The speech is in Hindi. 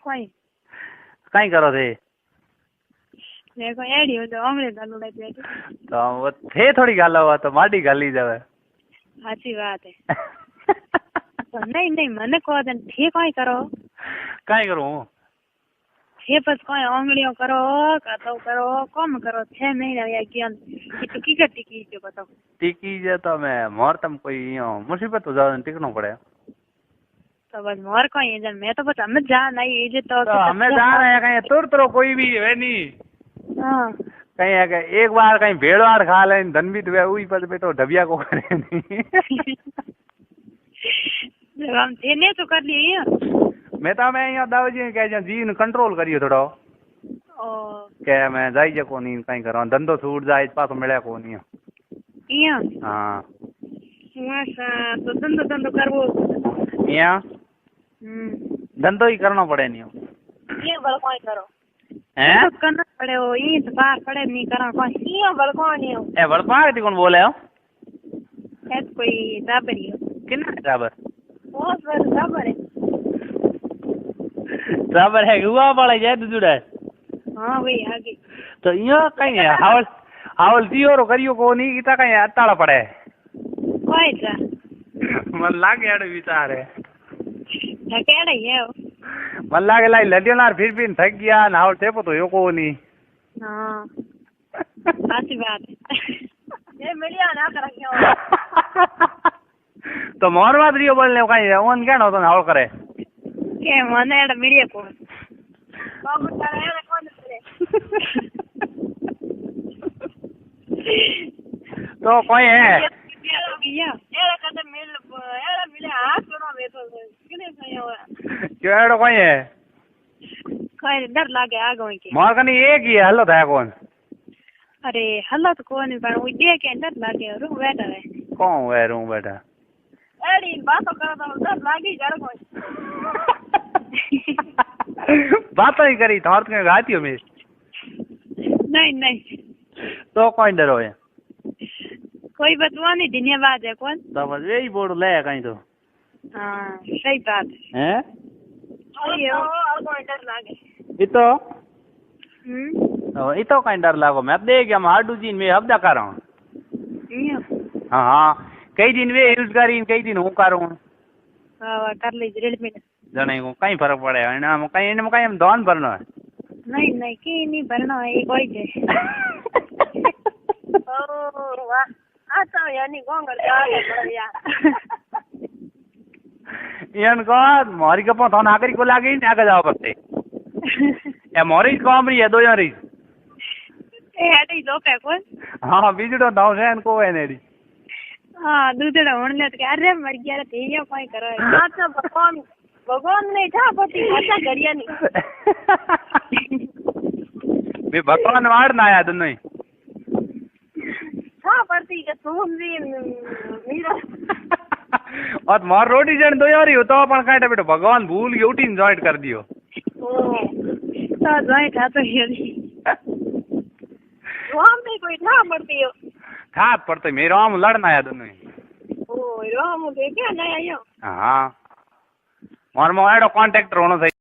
कोई कहीं करो थे देखो एडी हो तो आंगळे गालू लग जाएगी तो वो थे थोड़ी गाला हुआ तो माटी गाली जावे अच्छी बात है तो नहीं नहीं मने को दिन ठीक कोई करो कहीं करूँ छे बस कोई आंगळियों करो तो करो कम करो 6 महीने या ज्ञान की टिकी जो बताओ टिकी जे तो मैं मोर तम कोई यो मुसीबत हो जावे टिकनो पड़े तो बस मोर कोई है जन मैं तो बस हमें जा नहीं ये तो हमें जा रहे हैं कहीं तुर कोई भी है नहीं हां कहीं है कि एक बार कहीं भेड़वाड़ खा ले धन भी तो वही पर बेटो ढबिया को करे नहीं जब हम तेने तो कर लिए मैं तो मैं यहाँ दाऊजी कह जीन कंट्रोल करियो थोड़ो ओ के मैं जाई जे कोनी कहीं करो धंधो छूट जाए पास मिले कोनी इया हाँ मासा तो धंधो करवो यहाँ धंधो ही करना पड़े नहीं ये बड़ कोई करो हैं तो करना पड़े हो ये तो बाहर पड़े नहीं करा कोई ये बड़ कोई हो ए बड़पा के कौन बोले हो है कोई टाबरी हो कितना टाबर बहुत बड़ा टाबर है टाबर है हुआ वाला जाए तो जुड़ा है हाँ वही आगे तो यहाँ कहीं है हावल हावल दियो रो करियो को नहीं इतना कहीं अताड़ा पड़े कोई था मन लागे अड़ विचार है ठकेड़ा ही है मन लागे लाई लडियो नार फिर भी थक गया ना हावल टेपो तो यो को नहीं हाँ अच्छी बात है ये मिलिया ना कर रखियो तो मोर बात रियो बोलने कहीं ओन क्या ना तो हावल करे के मने एड़ा मिलिया को बाबू करे ना कौन करे तो कोई है एड़ा कदम मिले हाथ छोड़ो वे तो किने सही हो केड़ो कोई है कोई डर लागे आगे के मोर कनी एक ही है हल्लो था कौन अरे हल्ला तो कोई पर वो दे के डर लागे रू बैठा है कौन है रू बैठा एड़ी बात करो तो डर लागी जड़ कोई बात ही करी थोड़ के गाती में नहीं नहीं तो कौन डरो है कोई बतवानी धन्यवाद है कौन तो बस यही बोर्ड ले कहीं तो हाँ सही बात हैं है और कोई डर लागे इतो इतो कहीं डर लागो मैं देख गया हाडू जी में हफ्ता कर रहा हूँ हाँ हाँ कई दिन वे यूज करी कई दिन हूँ करूँ हाँ कर लीजिए रेल में जने को कहीं फर्क पड़े ना कहीं इनमें कहीं हम दान भरना है नहीं नहीं की नहीं भरना है एक और है ओ वाह आता यानी गोंगल आगे बढ़िया इनको मोरी के पो थोन आखरी को लागे ही आगे जाओ करते या मोरी को हमरी है दो यारी ए हटी दो पे कौन हाँ बीजड़ो दाव से इनको है नेडी हाँ दूधड़ा होने लग गया अरे मर गया रे ये कोई करो हां तो भगवान नहीं था पति अच्छा घड़िया नहीं वे भगवान वाड़ ना आया दोनों ही हाँ पति के तुम भी मेरा और मार रोटी जन दो यारी हो तो अपन काटे बेटो भगवान भूल के उठी जॉइंट कर दियो ओ तो जॉइंट था तो ये राम में कोई था पड़ती हो था पड़ते मेरा आम लड़ना आया दोनों ही ओ राम देखे ना आयो हाँ मार मोएडो कांटेक्टर होना चाहिए